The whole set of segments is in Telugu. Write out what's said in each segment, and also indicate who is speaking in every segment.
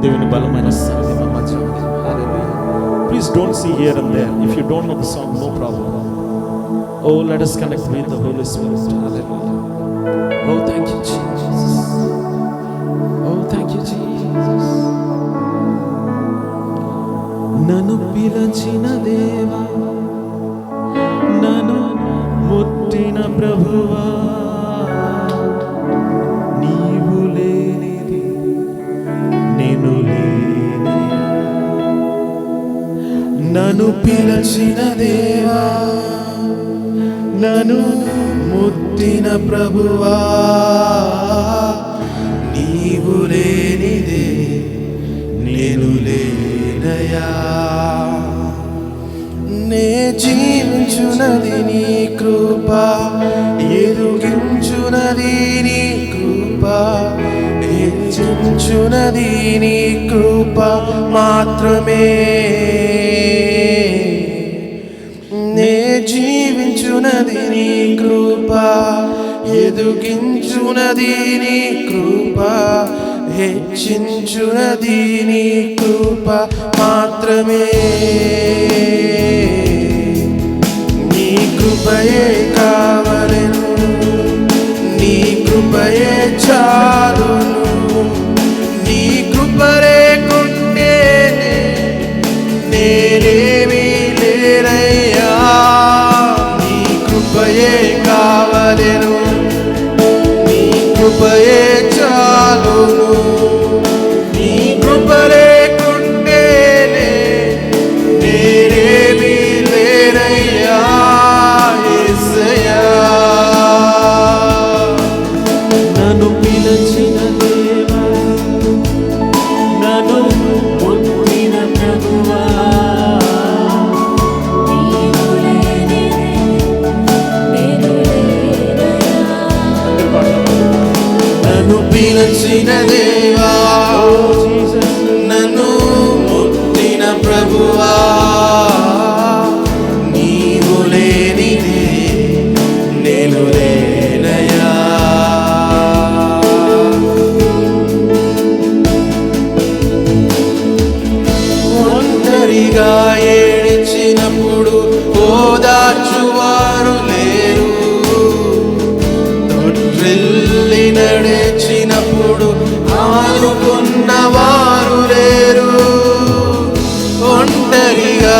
Speaker 1: దేవుని బలమైన సన్నిధి మా మధ్య ఉంది. Please don't see here and there. If you don't know the song, no problem. Oh, let us connect with the Holy Spirit. Hallelujah. Oh, thank you, Jesus. Oh, thank you, Jesus. నన్ను పిలచిన దేవా, నన్ను ముట్టిన ప్రభువా, నీవు లేనిది నేను లేని. నన్ను పిలచిన దేవా, నన్ను ముట్టిన ప్రభువా, నీవు లేనిదే నేను లేనయా. నే జీవించునది నీ కృప, ఎదుగించునది నీ కృప, హెచ్చించునది నీ కృప మాత్రమే. నే జీవించునది నీ కృప, ఎదుగించునది నీ కృప, హెచ్చించునది నీ కృప మాత్రమే. నీ కృపయే కావలెను, నీ కృపయే చాలును, నీ కృప లేకుంటే నేనేమీ లేనయ్యా. నీ కృపయే కావలెను, నీ కృపయే చాలును, నీ కృప లేకుంటే నేనేమీ లేనయ్యా. యేసయ్యా, నన్ను పిలచిన దేవా, నన్ను ముట్టిన ప్రభువా, నన్ను పిలచిన దేవా, నన్ను ముట్టిన ప్రభువా, నీవు లేనిదే నేను లేనయా. ఒంటరిగా ఏడ్చినప్పుడు ఓదార్చువారు లేరు, తొట్టిల్లి నడిచినప్పుడు ఆదుకున్నవారు లేరు. ఒంటరిగా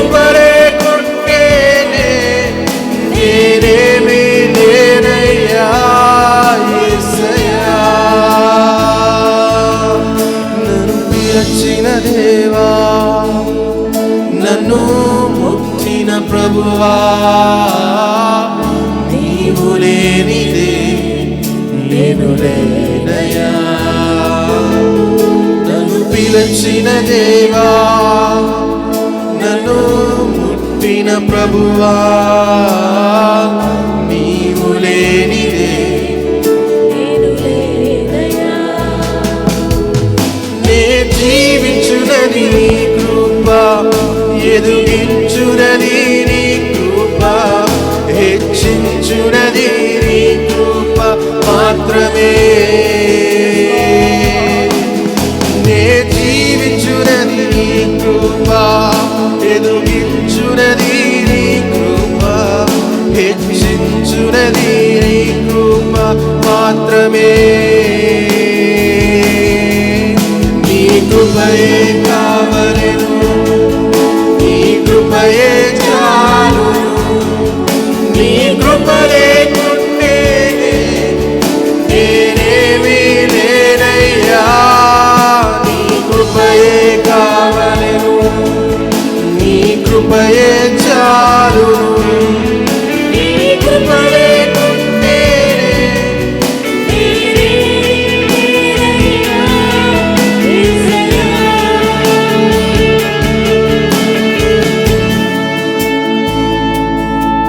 Speaker 2: కృప లేకుంటేనే నేనేమీ లేనయ్యా యేసయ్యా. నన్ను పిలిచిన దేవా, నన్ను ముట్టిన ప్రభువా, నీవు లేనిదే నేను లేనయ్యా. నన్ను పిలిచిన దేవా, నన్ను ముట్టిన ప్రభువా, నీవు లేనిదే
Speaker 3: నేను లేనయ్యా.
Speaker 2: నే జీవించునది నీ కృప, ఎదుగించునది నీ కృప, హెచ్చించునది నీ కృప మాత్రమే. నే జీవించునది నీ కృప, ఎదుగించునది నీ కృప, హెచ్చించునది నీ కృప మాత్రమే. నీ కృపయే కావలెను, నీ కృపయే చాలును. నీ కృప లేకుంటే నేనేమీ లేనయ్యా. నీ కృపయే కావలెను, నీ కృపయే చాలును. నీ కృప లేకుంటే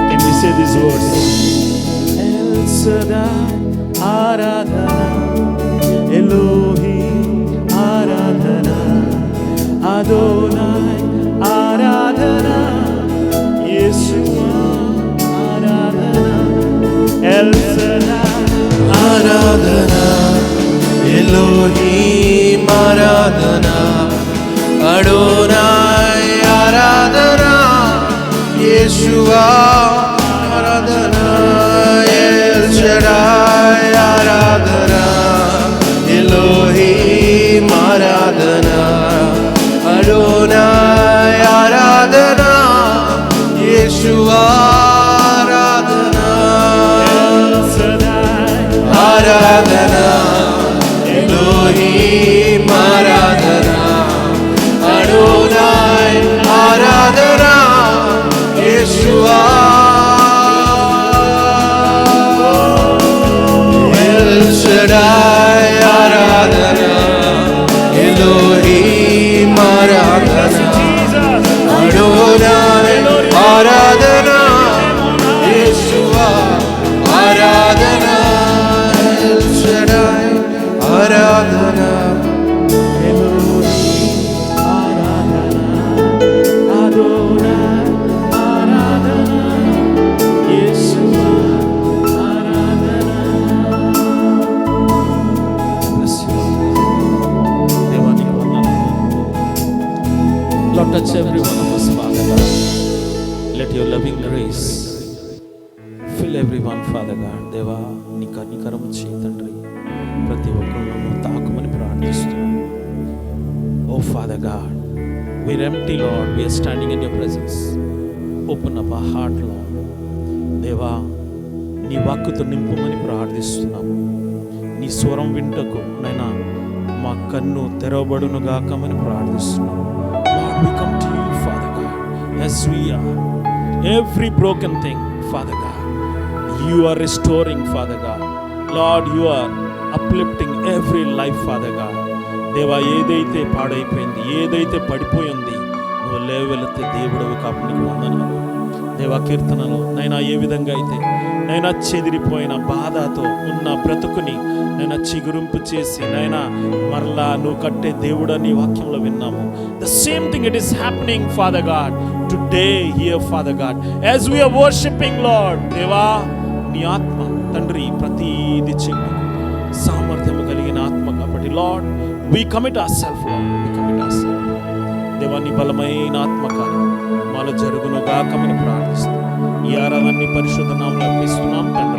Speaker 1: Can we say these words? El Shaddai, Aradhana, Elohim, Aradhana, Adonai, Aradhana, Yeshua, Aradhana, El Shaddai,
Speaker 2: Aradhana, Elohim Aradhana, Adonai Aradhana, Yeshua Aradhana, L Shaddai Aradhana, Elohim Aradhana, Adonai Aradhana, Yeshua Aradhana. Aradhana, Elohim Aradhana, Adonai Aradhana, Yeshua L Shaddai Aradhana, Elohim Aradhana, Adonai Aradhana, Yeshua Aradhana, L Shaddai Aradhana.
Speaker 1: Elohim, Aradhana, Adonai, Aradhana, Yeshua, Aradhana. Bless you, Lord. దేవానికి వందనాలు. Lord, touch every one of us, Father God. Let your loving grace fill everyone, Father God. దేవా నీ కనికరము చేయి తండ్రి, ప్రతి ఒక్కరిని తాకమని ప్రార్థిస్తున్నాను. Oh Father God, we're empty, Lord. We are standing in your presence. Open up our heart, Lord. దేవా నీ వాక్కుతో నింపమని ప్రార్థిస్తున్నాము. నీ స్వరం వింటకు నైనా మా కన్ను తెరవబడును గాకమని ప్రార్థిస్తున్నాము. Lord, we come to you, Father God, as we are. Every broken thing, Father God, you are restoring, Father God. Lord, you are uplifting every life, Father God. దేవా ఏదైతే పాడైపోయింది, ఏదైతే పడిపోయింది, నువ్వు లేవెళితే దేవుడవు కాబట్టి నీకు వందనాలు. దేవా కీర్తనలో నైనా ఏ విధంగా అయితే నైనా చెదిరిపోయిన బాధతో ఉన్న బ్రతుకుని నైనా చిగురింపు చేసి నైనా మరలా నువ్వు కట్టే దేవుడని వాక్యంలో విన్నాము. The same thing it is happening, father god, today here, father god, as we are worshipping lord. దేవా నీ ఆత్మ తండ్రి ప్రతిది చెయ్యి సామర్థ్యము కలిగిన ఆత్మ కాబట్టి lord we commit ourselves, Lord, we commit ourselves. దేవా నీ బలమైన ఆత్మకార్యం మాలో జరుగును గాకమని ప్రార్థిస్తున్నాం. ఈ ఆరాధనని పరిశుద్ధ నామములో అర్పిస్తున్నాం తండ్రి.